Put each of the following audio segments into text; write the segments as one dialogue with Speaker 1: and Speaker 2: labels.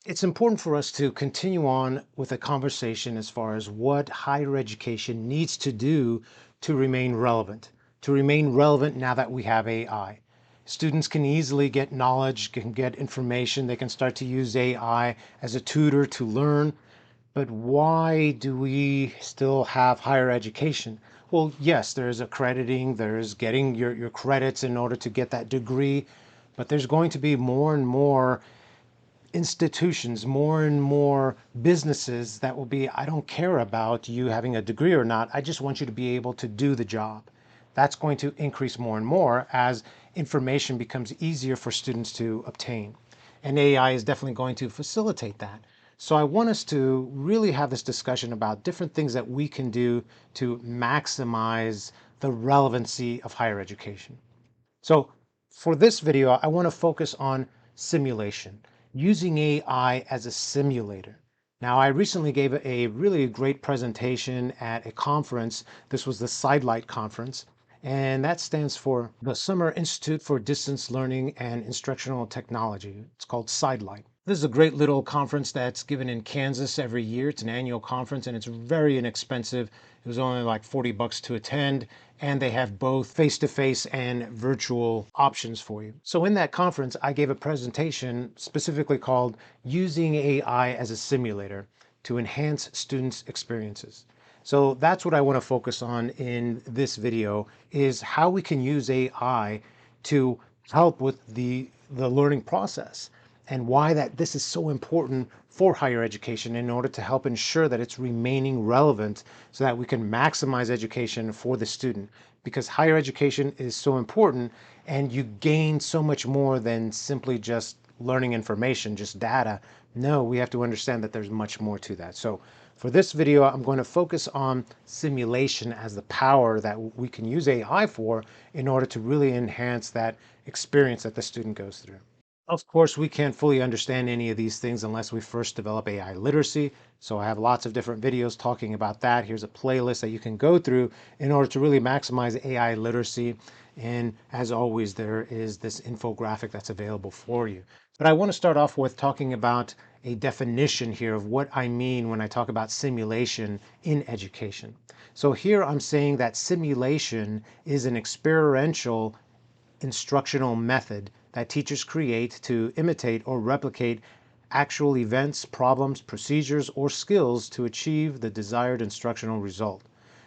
Speaker 1: It's important for us to continue on with a conversation as far as what higher education needs to do to remain relevant. To remain relevant now that we have AI. Students can easily get knowledge, can get information, they can start to use AI as a tutor to learn. But why do we still have higher education? Well, yes, there's accrediting, there's getting your credits in order to get that degree, but there's going to be more and more institutions, more and more businesses that will be, I don't care about you having a degree or not, I just want you to be able to do the job. That's going to increase more and more as information becomes easier for students to obtain. And AI is definitely going to facilitate that. So I want us to really have this discussion about different things that we can do to maximize the relevancy of higher education. So for this video, I want to focus on simulation, using AI as a simulator. Now, I recently gave a really great presentation at a conference. This was the SIDLIT conference, and that stands for the Summer Institute for Distance Learning and Instructional Technology. It's called SIDLIT. This is a great little conference that's given in Kansas every year. It's an annual conference and it's very inexpensive. It was only like $40 to attend, and they have both face-to-face and virtual options for you. So in that conference, I gave a presentation specifically called Using AI as a Simulator to Enhance Students' Experiences. So that's what I want to focus on in this video, is how we can use AI to help with the learning process, and why that this is so important for higher education in order to help ensure that it's remaining relevant so that we can maximize education for the student. Because higher education is so important and you gain so much more than simply just learning information, just data. No, we have to understand that there's much more to that. So for this video, I'm going to focus on simulation as the power that we can use AI for in order to really enhance that experience that the student goes through. Of course, we can't fully understand any of these things unless we first develop AI literacy. So I have lots of different videos talking about that. Here's a playlist that you can go through in order to really maximize AI literacy. And as always, there is this infographic that's available for you. But I want to start off with talking about a definition here of what I mean when I talk about simulation in education. So here I'm saying that simulation is an experiential instructional method that teachers create to imitate or replicate actual events, problems, procedures, or skills to achieve the desired instructional result.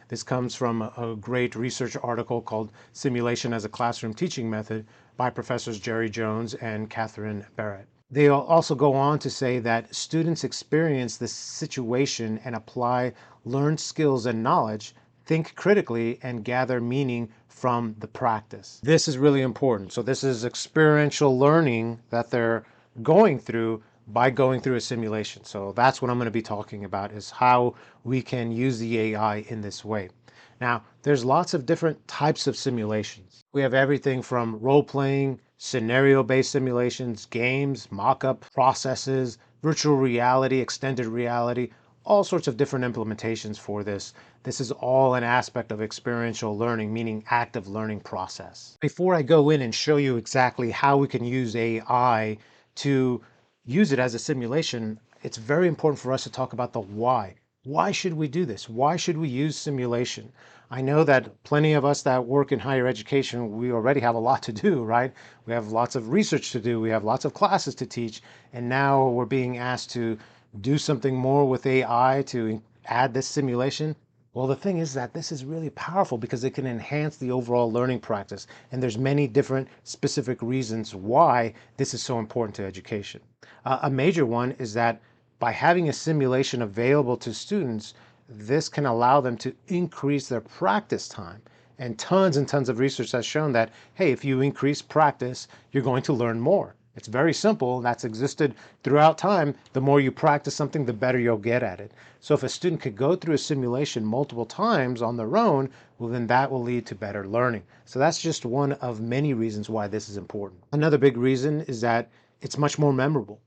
Speaker 1: This comes from a great research article called Simulation as a Classroom Teaching Method by Professors Jerry Jones and Catherine Barrett. They also go on to say that students experience this situation and apply learned skills and knowledge, think critically, and gather meaning from the practice. This is really important. So this is experiential learning that they're going through by going through a simulation. So that's what I'm going to be talking about, is how we can use the AI in this way. Now, there's lots of different types of simulations. We have everything from role-playing, scenario-based simulations, games, mock-up processes, virtual reality, extended reality, all sorts of different implementations for this. This is all an aspect of experiential learning, meaning active learning process. Before I go in and show you exactly how we can use AI to use it as a simulation, it's very important for us to talk about the why. Why should we do this? Why should we use simulation? I know that plenty of us that work in higher education, we already have a lot to do, right? We have lots of research to do, we have lots of classes to teach, and now we're being asked to do something more with AI to add this simulation. Well, the thing is that this is really powerful because it can enhance the overall learning practice, and there's many different specific reasons why this is so important to education. A major one is that by having a simulation available to students, this can allow them to increase their practice time. And tons of research has shown that, hey, if you increase practice, you're going to learn more. It's very simple. That's existed throughout time. The more you practice something, the better you'll get at it. So if a student could go through a simulation multiple times on their own, well, then that will lead to better learning. So that's just one of many reasons why this is important. Another big reason is that it's much more memorable.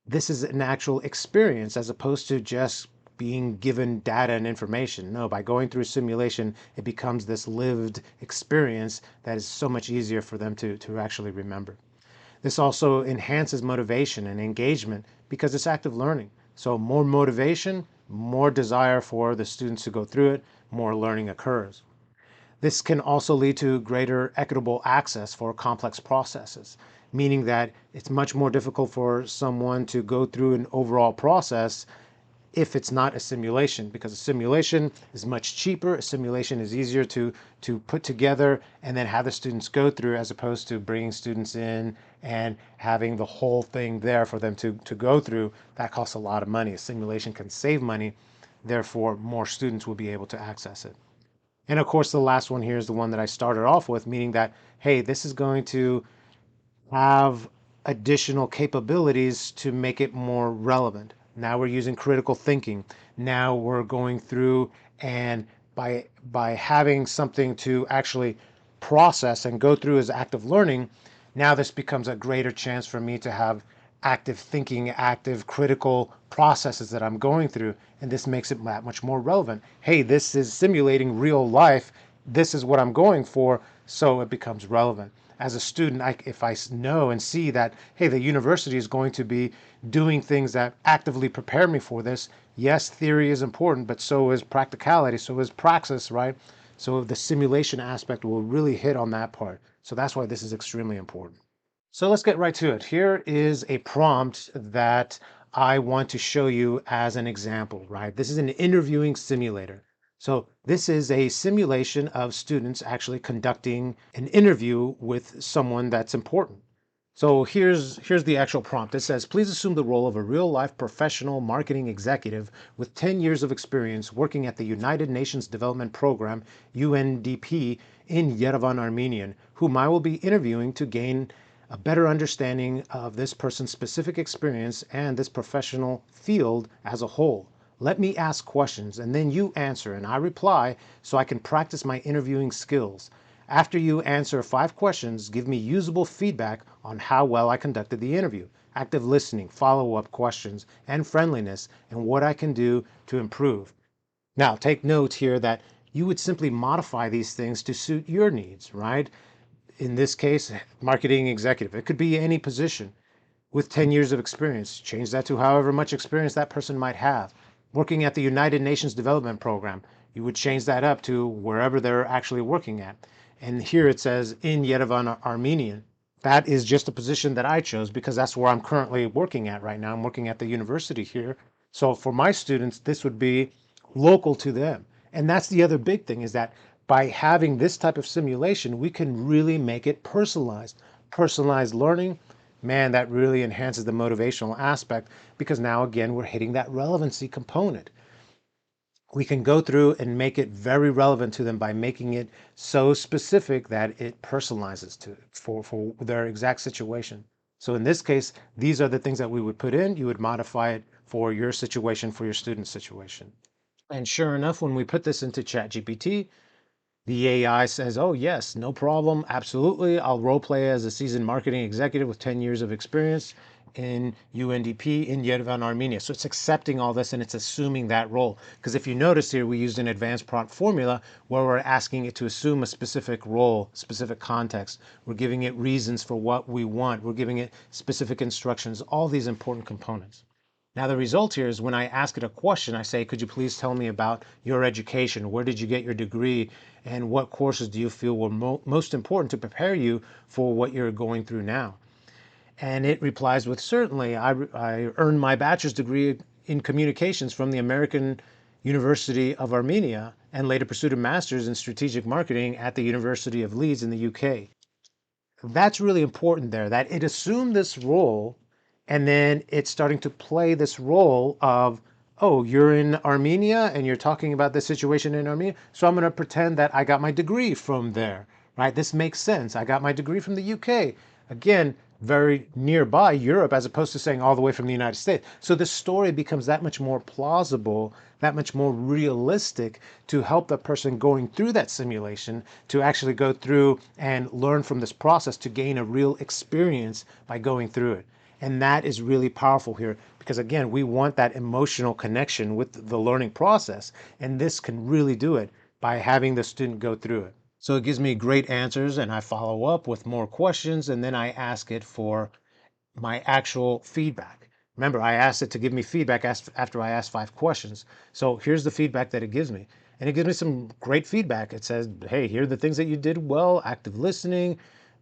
Speaker 1: This is an actual experience as opposed to just being given data and information. No, by going through a simulation, it becomes this lived experience that is so much easier for them to actually remember. This also enhances motivation and engagement because it's active learning. So more motivation, more desire for the students to go through it, more learning occurs. This can also lead to greater equitable access for complex processes, meaning that it's much more difficult for someone to go through an overall process if it's not a simulation, because a simulation is much cheaper. A simulation is easier to put together and then have the students go through, as opposed to bringing students in and having the whole thing there for them to go through. That costs a lot of money. A simulation can save money, therefore more students will be able to access it. And of course, the last one here is the one that I started off with, meaning that, hey, this is going to have additional capabilities to make it more relevant. Now we're using critical thinking. Now we're going through, and by having something to actually process and go through as active learning, now this becomes a greater chance for me to have active thinking, active critical processes that I'm going through, and this makes it that much more relevant. Hey, this is simulating real life. This is what I'm going for, so it becomes relevant. As a student, if I know and see that, hey, the university is going to be doing things that actively prepare me for this. Yes, theory is important, but so is practicality, so is praxis, right? So the simulation aspect will really hit on that part. So that's why this is extremely important. So let's get right to it. Here is a prompt that I want to show you as an example, right? This is an interviewing simulator. So this is a simulation of students actually conducting an interview with someone that's important. So here's the actual prompt. It says, please assume the role of a real-life professional marketing executive with 10 years of experience working at the United Nations Development Program, UNDP, in Yerevan, Armenia, whom I will be interviewing to gain a better understanding of this person's specific experience and this professional field as a whole. Let me ask questions and then you answer and I reply so I can practice my interviewing skills. After you answer 5 questions, give me usable feedback on how well I conducted the interview, active listening, follow-up questions, and friendliness, and what I can do to improve. Now, take note here that you would simply modify these things to suit your needs, right? In this case, marketing executive. It could be any position with 10 years of experience. Change that to however much experience that person might have. Working at the United Nations Development Program, you would change that up to wherever they're actually working at. And here it says in Yerevan, Armenian. That is just a position that I chose because that's where I'm currently working at right now. I'm working at the university here. So for my students, this would be local to them. And that's the other big thing, is that by having this type of simulation, we can really make it personalized. Personalized learning, man, that really enhances the motivational aspect, because now again, we're hitting that relevancy component. We can go through and make it very relevant to them by making it so specific that it personalizes for their exact situation. So in this case, these are the things that we would put in. You would modify it for your situation, for your student situation. And sure enough, when we put this into ChatGPT, the AI says, oh, yes, no problem. Absolutely. I'll role play as a seasoned marketing executive with 10 years of experience in UNDP in Yerevan, Armenia. So it's accepting all this and it's assuming that role. Because if you notice here, we used an advanced prompt formula where we're asking it to assume a specific role, specific context. We're giving it reasons for what we want. We're giving it specific instructions, all these important components. Now the result here is when I ask it a question, I say, could you please tell me about your education? Where did you get your degree? And what courses do you feel were most important to prepare you for what you're going through now? And it replies with, certainly, I earned my bachelor's degree in communications from the American University of Armenia and later pursued a master's in strategic marketing at the University of Leeds in the UK. That's really important there, that it assumed this role and then it's starting to play this role of, oh, you're in Armenia and you're talking about the situation in Armenia, so I'm going to pretend that I got my degree from there, right? This makes sense. I got my degree from the UK. Again, very nearby Europe, as opposed to saying all the way from the United States. So the story becomes that much more plausible, that much more realistic, to help the person going through that simulation to actually go through and learn from this process to gain a real experience by going through it. And that is really powerful here because, again, we want that emotional connection with the learning process. And this can really do it by having the student go through it. So it gives me great answers, and I follow up with more questions, and then I ask it for my actual feedback. Remember, I asked it to give me feedback after I asked 5 questions. So here's the feedback that it gives me. And it gives me some great feedback. It says, hey, here are the things that you did well, active listening,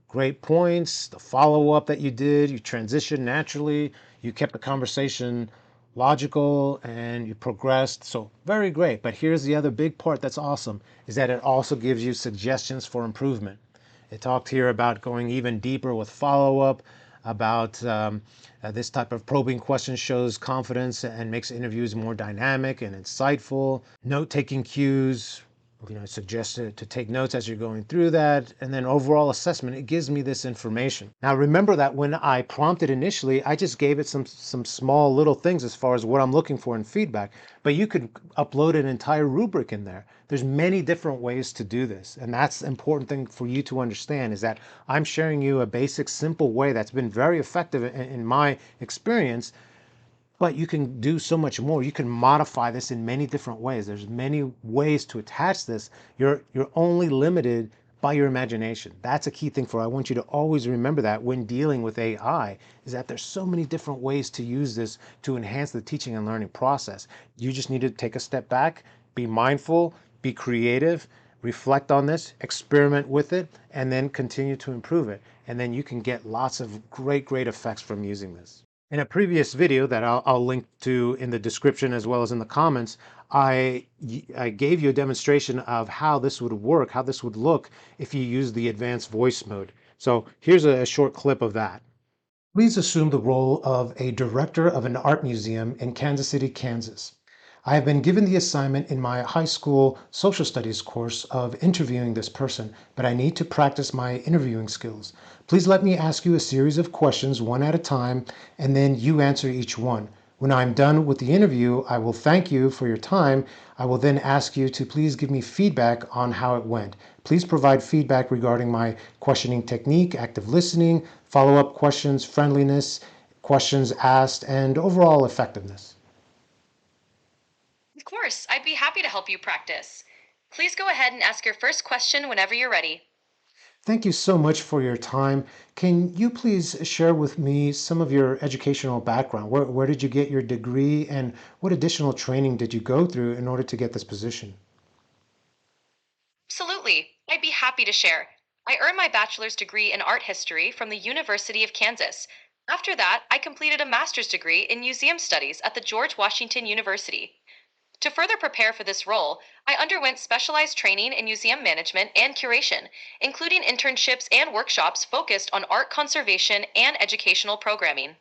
Speaker 1: great points, the follow up that you did, you transitioned naturally, you kept the conversation logical, and you progressed. So very great. But here's the other big part that's awesome is that it also gives you suggestions for improvement. It talked here about going even deeper with follow up, about this type of probing question shows confidence and makes interviews more dynamic and insightful. Note taking cues, suggest to take notes as you're going through that. And then overall assessment, it gives me this information. Now, remember that when I prompted initially, I just gave it some small little things as far as what I'm looking for in feedback, but you could upload an entire rubric in there. There's many different ways to do this. And that's the important thing for you to understand is that I'm sharing you a basic, simple way that's been very effective in my experience. But you can do so much more. You can modify this in many different ways. There's many ways to attach this. You're only limited by your imagination. That's a key thing for I want you to always remember that when dealing with AI is that there's so many different ways to use this to enhance the teaching and learning process. You just need to take a step back, be mindful, be creative, reflect on this, experiment with it, and then continue to improve it. And then you can get lots of great effects from using this. In a previous video that I'll link to in the description as well as in the comments, I gave you a demonstration of how this would work, how this would look if you use the advanced voice mode. So here's a short clip of that. Please assume the role of a director of an art museum in Kansas City, Kansas. I have been given the assignment in my high school social studies course of interviewing this person, but I need to practice my interviewing skills. Please let me ask you a series of questions one at a time, and then you answer each one. When I'm done with the interview, I will thank you for your time. I will then ask you to please give me feedback on how it went. Please provide feedback regarding my questioning technique, active listening, follow-up questions, friendliness, questions asked, and overall effectiveness.
Speaker 2: Of course, I'd be happy to help you practice. Please go ahead and ask your first question whenever you're ready.
Speaker 1: Thank you so much for your time. Can you please share with me some of your educational background? Where did you get your degree and what additional training did you go through in order to get this position?
Speaker 2: Absolutely, I'd be happy to share. I earned my bachelor's degree in art history from the University of Kansas. After that, I completed a master's degree in museum studies at the George Washington University. To further prepare for this role, I underwent specialized training in museum management and curation, including internships and workshops focused on art conservation and educational programming.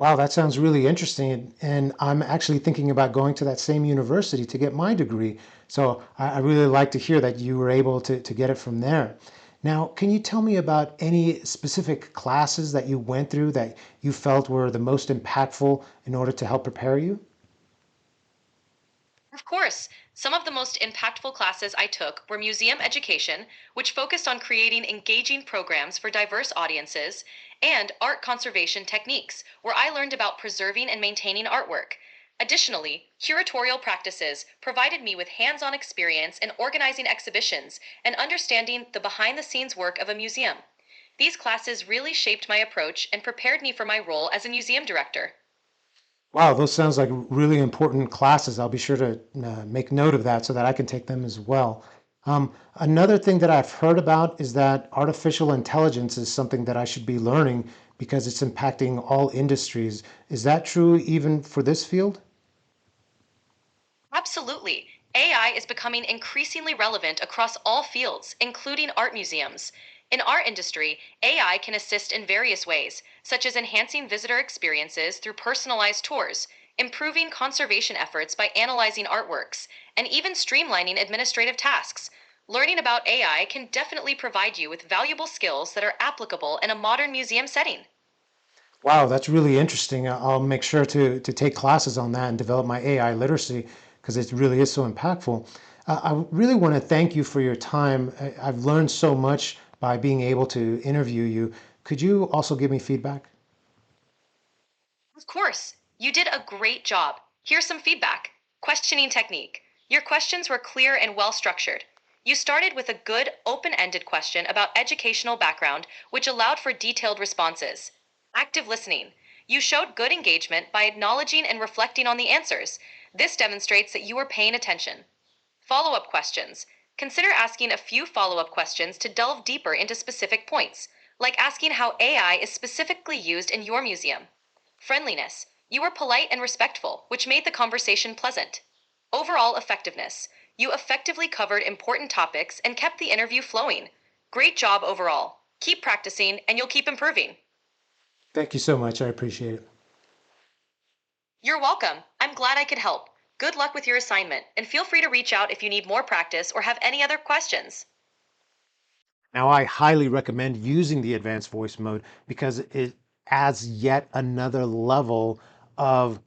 Speaker 1: Wow, that sounds really interesting. And I'm actually thinking about going to that same university to get my degree. So I really like to hear that you were able to get it from there. Now, can you tell me about any specific classes that you went through that you felt were the most impactful in order to help prepare you?
Speaker 2: Of course, some of the most impactful classes I took were museum education, which focused on creating engaging programs for diverse audiences, and art conservation techniques, where I learned about preserving and maintaining artwork. Additionally, curatorial practices provided me with hands on experience in organizing exhibitions and understanding the behind the scenes work of a museum. These classes really shaped my approach and prepared me for my role as a museum director.
Speaker 1: Wow, those sounds like really important classes. I'll be sure to make note of that so that I can take them as well. Another thing that I've heard about is that artificial intelligence is something that I should be learning because it's impacting all industries. Is that true even for this field?
Speaker 2: Absolutely. AI is becoming increasingly relevant across all fields, including art museums. In our industry, AI can assist in various ways, such as enhancing visitor experiences through personalized tours, improving conservation efforts by analyzing artworks, and even streamlining administrative tasks. Learning about AI can definitely provide you with valuable skills that are applicable in a modern museum setting.
Speaker 1: Wow, that's really interesting. I'll make sure to take classes on that and develop my AI literacy because it really is so impactful. I really want to thank you for your time. I've learned so much by being able to interview you. Could you also give me feedback?
Speaker 2: Of course, you did a great job. Here's some feedback. Questioning technique. Your questions were clear and well structured. You started with a good, open ended question about educational background, which allowed for detailed responses. Active listening. You showed good engagement by acknowledging and reflecting on the answers. This demonstrates that you were paying attention. Follow up questions. Consider asking a few follow up questions to delve deeper into specific points, like asking how AI is specifically used in your museum. Friendliness. You were polite and respectful, which made the conversation pleasant. Overall effectiveness. You effectively covered important topics and kept the interview flowing. Great job overall. Keep practicing and you'll keep improving.
Speaker 1: Thank you so much. I appreciate it.
Speaker 2: You're welcome. I'm glad I could help. Good luck with your assignment, and feel free to reach out if you need more practice or have any other questions.
Speaker 1: Now, I highly recommend using the advanced voice mode because it adds yet another level of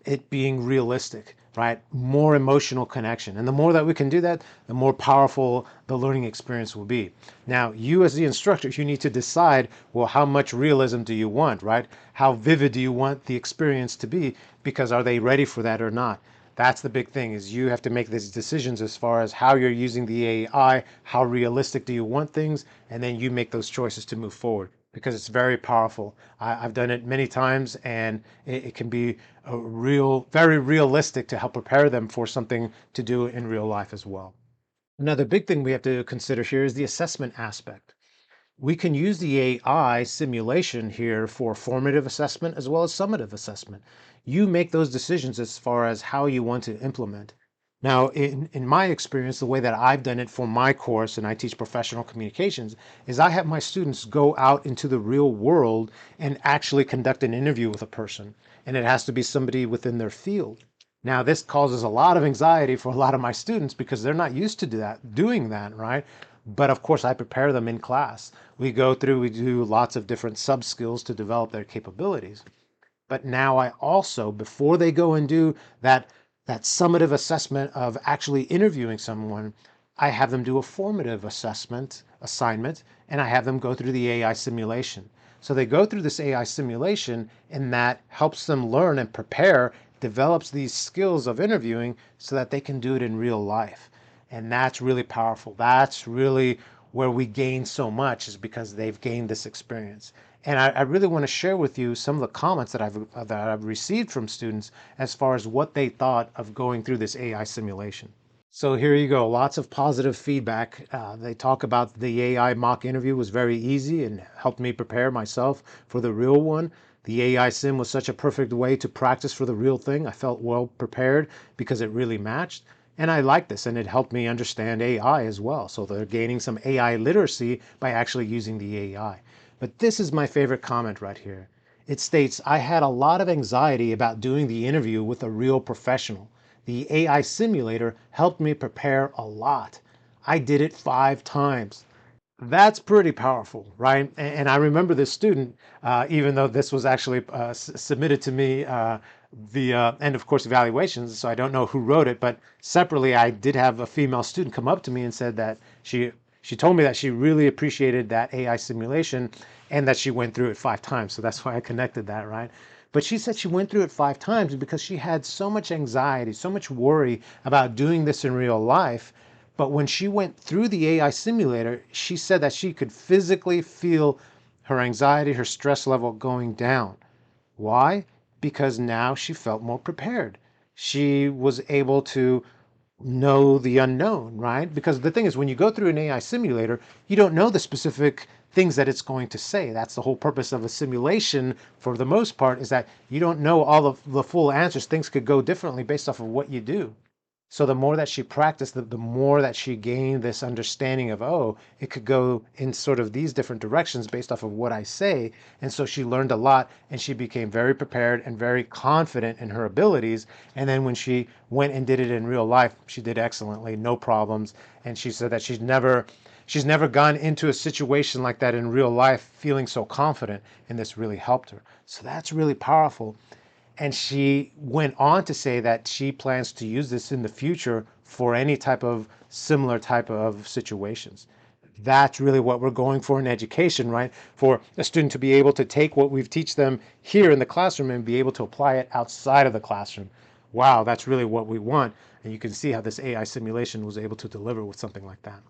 Speaker 1: it being realistic, right? More emotional connection. And the more that we can do that, the more powerful the learning experience will be. Now, you as the instructor, you need to decide, well, how much realism do you want, right? How vivid do you want the experience to be? Because are they ready for that or not? That's the big thing, is you have to make these decisions as far as how you're using the AI, how realistic do you want things, and then you make those choices to move forward because it's very powerful. I've done it many times, and it can be a very realistic to help prepare them for something to do in real life as well. Another big thing we have to consider here is the assessment aspect. We can use the AI simulation here for formative assessment as well as summative assessment. You make those decisions as far as how you want to implement. Now, in my experience, the way that I've done it for my course, and I teach professional communications, is I have my students go out into the real world and actually conduct an interview with a person. And it has to be somebody within their field. Now, this causes a lot of anxiety for a lot of my students because they're not used to doing that, right? But of course, I prepare them in class. We do lots of different sub skills to develop their capabilities. But now I also, before they go and do that summative assessment of actually interviewing someone, I have them do a formative assignment, and I have them go through the AI simulation. So they go through this AI simulation, and that helps them learn and prepare, develops these skills of interviewing so that they can do it in real life. And that's really powerful. That's really where we gain so much, is because they've gained this experience. And I really want to share with you some of the comments that I've received from students as far as what they thought of going through this AI simulation. So here you go, lots of positive feedback. They talk about the AI mock interview was very easy and helped me prepare myself for the real one. The AI sim was such a perfect way to practice for the real thing. I felt well prepared because it really matched. And I like this, and it helped me understand AI as well. So they're gaining some AI literacy by actually using the AI. But this is my favorite comment right here. It states, I had a lot of anxiety about doing the interview with a real professional. The AI simulator helped me prepare a lot. I did it 5 times. That's pretty powerful, right? And I remember this student, even though this was actually submitted to me via end of course evaluations, so I don't know who wrote it, but separately, I did have a female student come up to me and said that she told me that she really appreciated that AI simulation and that she went through it 5 times. So that's why I connected that, right? But she said she went through it 5 times because she had so much anxiety, so much worry about doing this in real life. But when she went through the AI simulator, she said that she could physically feel her anxiety, her stress level going down. Why? Because now she felt more prepared. She was able to know the unknown, right? Because the thing is, when you go through an AI simulator, you don't know the specific things that it's going to say. That's the whole purpose of a simulation for the most part, is that you don't know all of the full answers. Things could go differently based off of what you do. So the more that she practiced, the more that she gained this understanding of, oh, it could go in sort of these different directions based off of what I say. And so she learned a lot, and she became very prepared and very confident in her abilities. And then when she went and did it in real life, she did excellently, no problems. And she said that she's never gone into a situation like that in real life feeling so confident, and this really helped her. So that's really powerful. And she went on to say that she plans to use this in the future for any type of similar type of situations. That's really what we're going for in education, right? For a student to be able to take what we've teach them here in the classroom and be able to apply it outside of the classroom. wow, that's really what we want. And you can see how this AI simulation was able to deliver with something like that.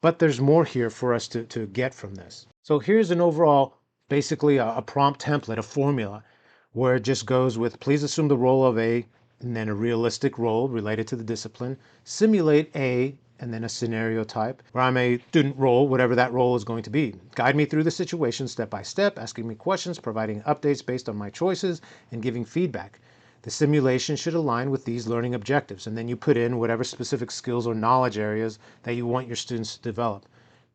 Speaker 1: But there's more here for us to get from this. So here's an overall, basically a prompt template, a formula, where it just goes with, please assume the role of A, and then a realistic role related to the discipline, simulate A, and then a scenario type, where I'm a student role, whatever that role is going to be. Guide me through the situation step by step, asking me questions, providing updates based on my choices, and giving feedback. The simulation should align with these learning objectives, and then you put in whatever specific skills or knowledge areas that you want your students to develop.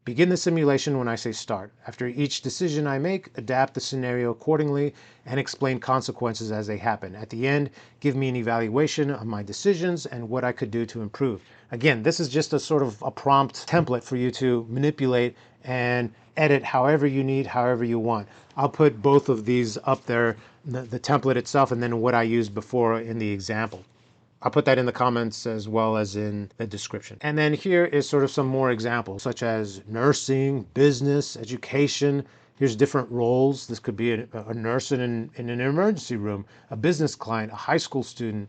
Speaker 1: Begin the simulation when I say start. After each decision I make, adapt the scenario accordingly and explain consequences as they happen. At the end, give me an evaluation of my decisions and what I could do to improve. Again, this is just a sort of a prompt template for you to manipulate and edit however you need, however you want. I'll put both of these up there, the template itself and then what I used before in the example. I'll put that in the comments as well as in the description. And then here is sort of some more examples, such as nursing, business, education. Here's different roles. This could be a nurse in an emergency room, a business client, a high school student,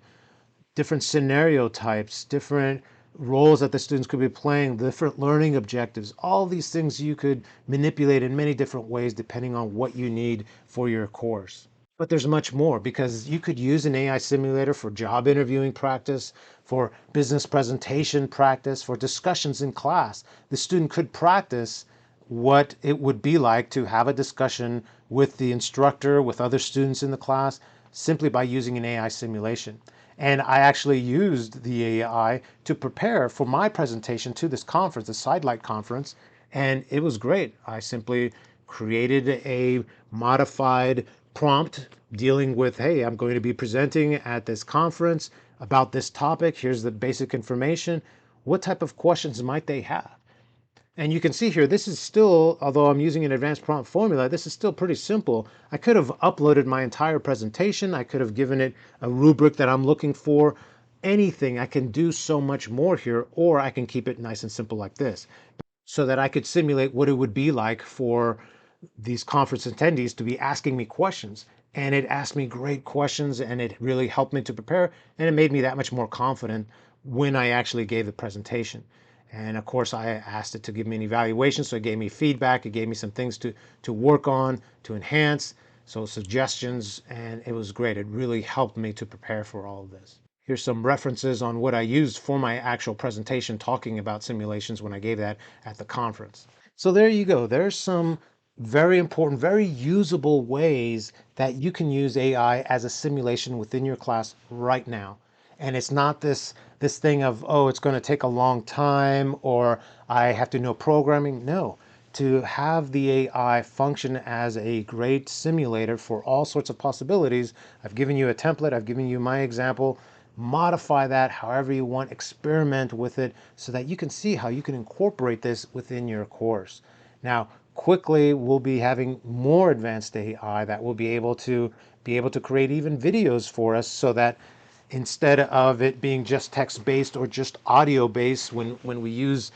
Speaker 1: different scenario types, different roles that the students could be playing, different learning objectives. All these things you could manipulate in many different ways depending on what you need for your course. But there's much more, because you could use an AI simulator for job interviewing practice, for business presentation practice, for discussions in class. The student could practice what it would be like to have a discussion with the instructor, with other students in the class, simply by using an AI simulation. And I actually used the AI to prepare for my presentation to this conference, the SIDLIT conference, and it was great. I simply created a modified prompt dealing with, hey, I'm going to be presenting at this conference about this topic. Here's the basic information. What type of questions might they have? And you can see here, this is still, although I'm using an advanced prompt formula, this is still pretty simple. I could have uploaded my entire presentation. I could have given it a rubric that I'm looking for. Anything. I can do so much more here, or I can keep it nice and simple like this, so that I could simulate what it would be like for these conference attendees to be asking me questions. And it asked me great questions, and it really helped me to prepare, and it made me that much more confident when I actually gave the presentation. And of course, I asked it to give me an evaluation, so it gave me feedback, it gave me some things to work on, to enhance, so suggestions, and it was great. It really helped me to prepare for all of this. Here's some references on what I used for my actual presentation talking about simulations when I gave that at the conference. So there you go. There's some very important, very usable ways that you can use AI as a simulation within your class right now. And it's not this thing of, oh, it's going to take a long time or I have to know programming. No, to have the AI function as a great simulator for all sorts of possibilities. I've given you a template, I've given you my example. Modify that however you want, experiment with it so that you can see how you can incorporate this within your course. Now, quickly we'll be having more advanced AI that will be able to create even videos for us, so that instead of it being just text-based or just audio-based when we use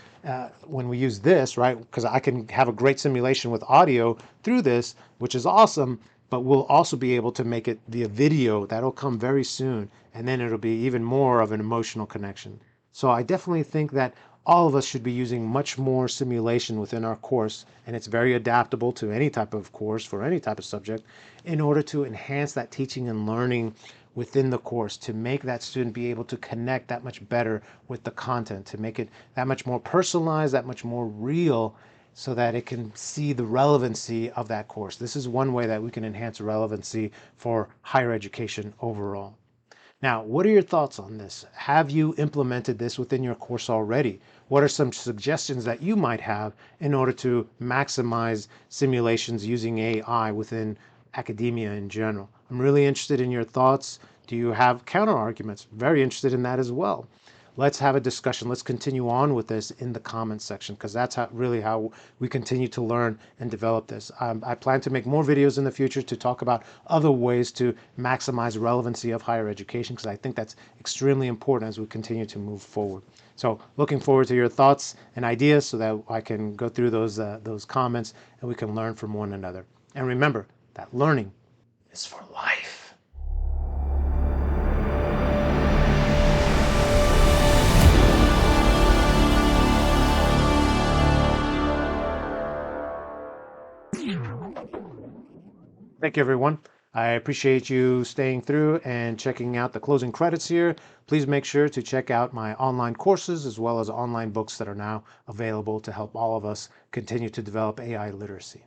Speaker 1: this, right? Because I can have a great simulation with audio through this, which is awesome, but we'll also be able to make it via video. That'll come very soon, and then it'll be even more of an emotional connection. So I definitely think that all of us should be using much more simulation within our course, and it's very adaptable to any type of course for any type of subject, in order to enhance that teaching and learning within the course, to make that student be able to connect that much better with the content, to make it that much more personalized, that much more real, so that it can see the relevancy of that course. This is one way that we can enhance relevancy for higher education overall. Now, what are your thoughts on this? Have you implemented this within your course already? What are some suggestions that you might have in order to maximize simulations using AI within academia in general? I'm really interested in your thoughts. Do you have counter arguments? Very interested in that as well. Let's have a discussion. Let's continue on with this in the comments section, because that's really how we continue to learn and develop this. I plan to make more videos in the future to talk about other ways to maximize relevancy of higher education, because I think that's extremely important as we continue to move forward. So looking forward to your thoughts and ideas, so that I can go through those comments and we can learn from one another. And remember that learning is for life. Thank you, everyone. I appreciate you staying through and checking out the closing credits here. Please make sure to check out my online courses as well as online books that are now available to help all of us continue to develop AI literacy.